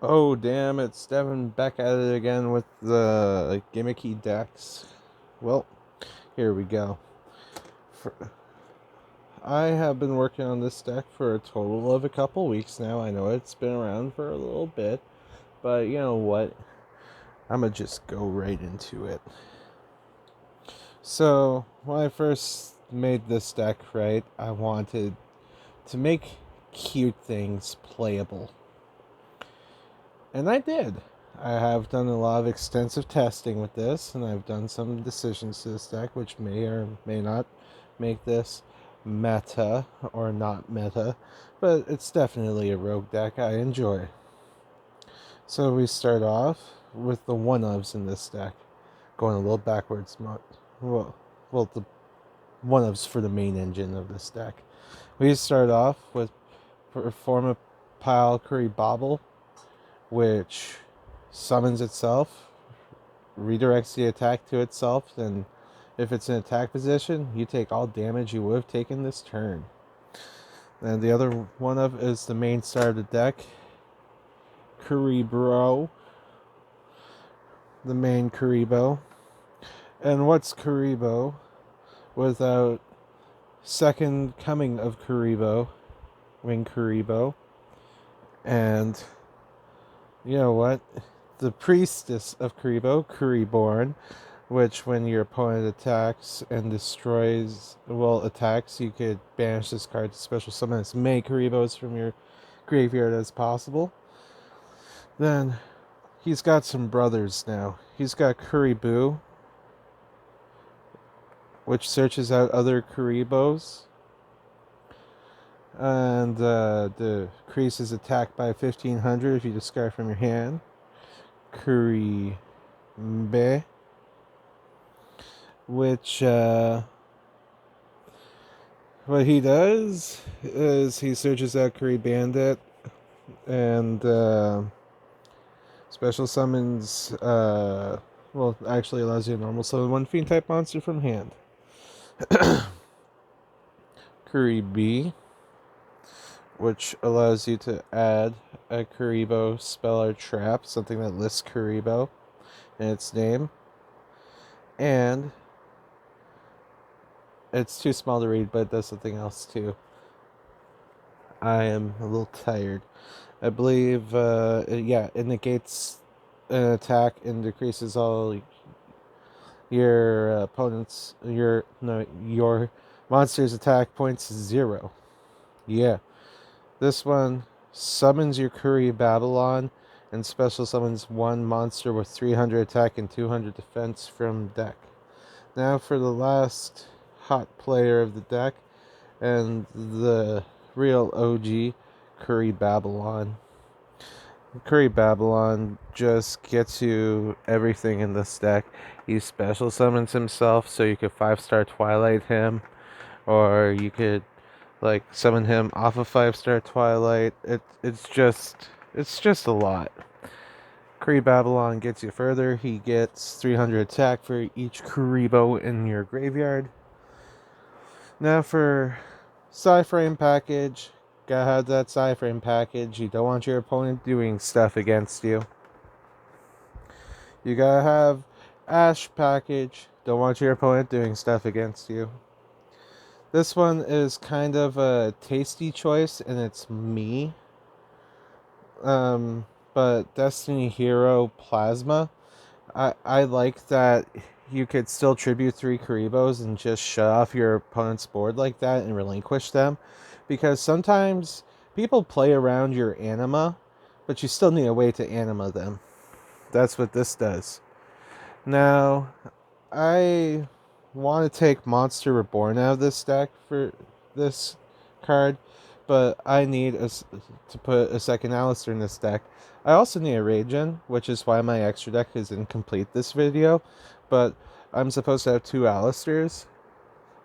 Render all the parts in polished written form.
Oh damn, it's Devin back at it again with the gimmicky decks. Well, here we go. For, I have been working on this deck for a total of a couple weeks now. I know it's been around for a little bit, but you know what? I'm gonna just go right into it. So, when I first made this deck, right, I wanted to make cute things playable. And I did. I have done a lot of extensive testing with this, and I've done some decisions to this deck, which may or may not make this meta or not meta, but it's definitely a rogue deck I enjoy. So we start off with the one-ofs in this deck, going a little backwards. Well, the one-ofs for the main engine of this deck. We start off with Perform a Pile Kuriboh, which summons itself, redirects the attack to itself, and if it's in attack position, you take all damage you would have taken this turn. And the other one of is the main star of the deck, Kuriboh, the main Kuriboh. And what's Kuriboh without second coming of Kuriboh, Wing Kuriboh, and you know what? The priestess of Kuriboh, Kuriborn, which when your opponent attacks and attacks, you could banish this card to special summon as many Kuribohs from your graveyard as possible. Then he's got some brothers now. He's got Kuriboh, which searches out other Kuribohs and decreases attack by 1500 if you discard from your hand. Kuriboh, which what he does is he searches out Curry Bandit and special summons actually allows you to normal summon one fiend type monster from hand. Curry B, which allows you to add a Kuriboh spell or trap, something that lists Kuriboh in its name. And it's too small to read, but it does something else too. I am a little tired. I believe, it negates an attack and decreases all your opponent's your monster's attack points to 0. Yeah, this one summons your Curry Babylon and special summons one monster with 300 attack and 200 defense from deck. Now for the last hot player of the deck and the real OG, Curry Babylon. Curry Babylon just gets you everything in this deck. He special summons himself, so you could 5-star Twilight him, or you could summon him off of 5-star Twilight. It's just a lot. Curry Babylon gets you further. He gets 300 attack for each Kuriboh in your graveyard. Now for Sci-Frame package. Gotta have that Sci-Frame package. You don't want your opponent doing stuff against you. You gotta have Ash package. Don't want your opponent doing stuff against you. This one is kind of a tasty choice, and it's me. But Destiny Hero Plasma, I like that you could still tribute 3 Kuribohs and just shut off your opponent's board like that and relinquish them. Because sometimes people play around your anima, but you still need a way to anima them. That's what this does. Now, I want to take Monster Reborn out of this deck for this card, but I need to put a second Alistair in this deck. I also need a Regen, which is why my extra deck is incomplete this video, but I'm supposed to have 2 Alistairs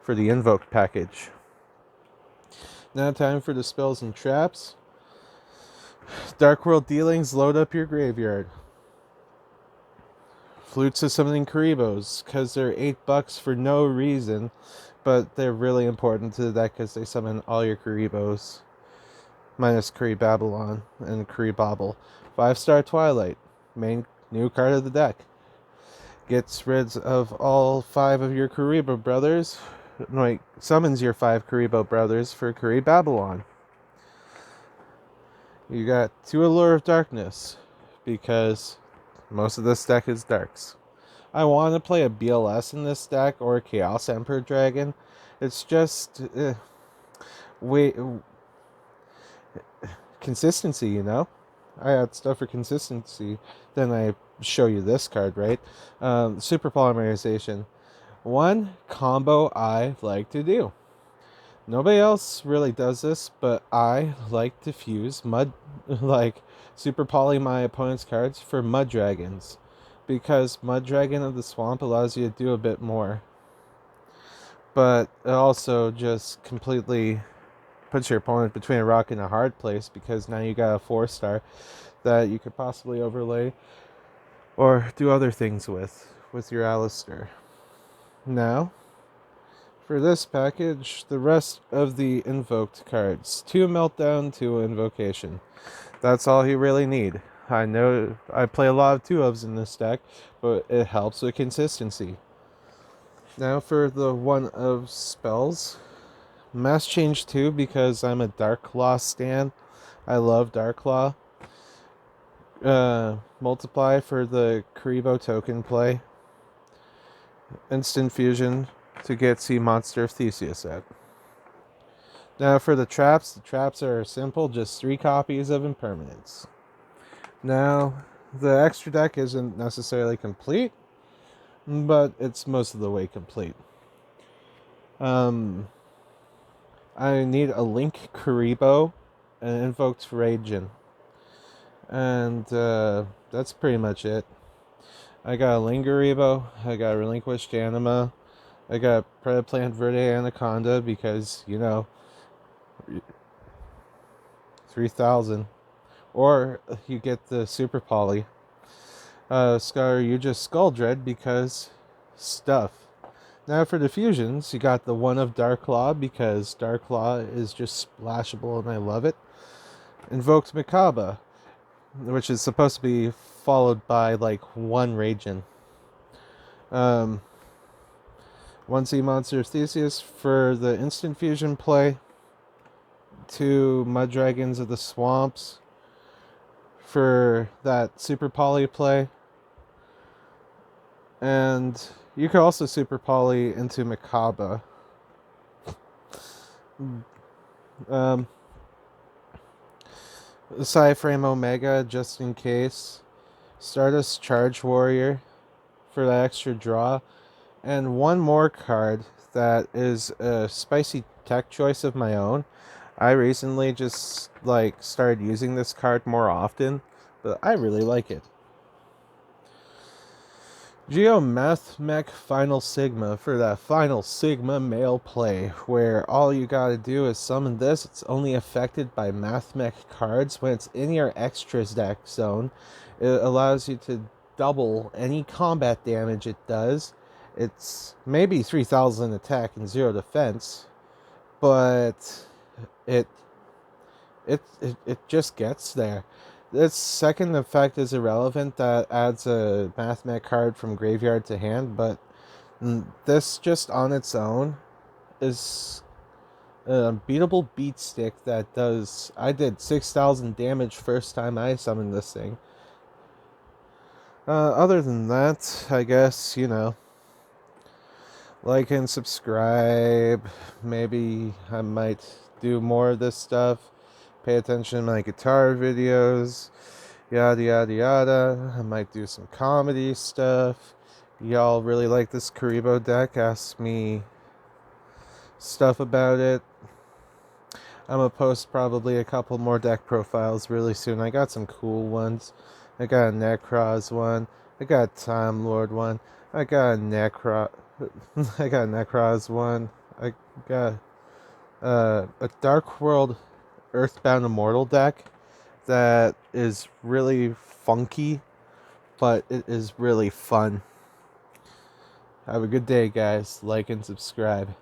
for the Invoked package. Now time for the spells and traps. Dark World Dealings, load up your graveyard. Flutes of Summoning Kuribohs, because they're $8 for no reason, but they're really important to the deck because they summon all your Kuribohs. minus Kuriboh and Kuriboh. 5-star Twilight, main new card of the deck. Gets rid of all 5 of your Kuriboh brothers. No, summons your 5 Kuriboh brothers for Kuriboh. You got 2 Allure of Darkness, because most of this deck is darks. I want to play a BLS in this deck or a Chaos Emperor Dragon. It's just wait consistency, you know. I had stuff for consistency. Then I show you this card, right? Super Polymerization. One combo I like to do. Nobody else really does this, but I like to fuse mud, like super poly my opponent's cards for mud dragons, because mud dragon of the swamp allows you to do a bit more, but it also just completely puts your opponent between a rock and a hard place, because now you got a 4-star that you could possibly overlay or do other things with your Alistair. Now, for this package, the rest of the Invoked cards. 2 Meltdown, 2 Invocation. That's all you really need. I know I play a lot of 2-ofs in this deck, but it helps with consistency. Now for the 1-of spells. Mass Change 2, because I'm a Darklaw stan. I love Darklaw. Multiply for the Kuriboh token play. Instant Fusion to get Sea Monster of Theseus out. Now for the traps are simple, just 3 copies of Impermanence. Now, the extra deck isn't necessarily complete, but it's most of the way complete. I need a Link Kuriboh and Invoked Ragin. And that's pretty much it. I got a Link Kuriboh, I got a Relinquished Anima, I got Predaplant Verde Anaconda, because, you know, 3,000. Or you get the Super Poly. Scar, you just Skull Dread, because stuff. Now for the fusions, you got the 1-of Darklaw, because Darklaw is just splashable and I love it. Invoked Mikaba, which is supposed to be followed by like 1 Ragin. 1 Sea Monster of Theseus for the instant fusion play. 2 Mud Dragons of the Swamps for that Super Poly play. And you could also Super Poly into Mikaba. Psyframe Omega, just in case. Stardust Charge Warrior for that extra draw. And 1 more card that is a spicy tech choice of my own. I recently just started using this card more often, but I really like it. Geomath Mech Final Sigma for that Final Sigma male play, where all you gotta do is summon this. It's only affected by Math Mech cards. When it's in your extras deck zone, it allows you to double any combat damage it does. It's maybe 3,000 attack and 0 defense, but it just gets there. Its second effect is irrelevant. That adds a Math Mech card from graveyard to hand, but this just on its own is a beatable beat stick that does... I did 6,000 damage first time I summoned this thing. Other than that, I guess, you know, like and subscribe. Maybe I might do more of this stuff. Pay attention to my guitar videos. Yada yada yada. I might do some comedy stuff. Y'all really like this Kuriboh deck? Ask me stuff about it. I'm gonna post probably a couple more deck profiles really soon. I got some cool ones. I got a Necroz one. I got a Time Lord one. I got a Necroz one. I got a Dark World Earthbound Immortal deck that is really funky, but it is really fun. Have a good day, guys. Like and subscribe.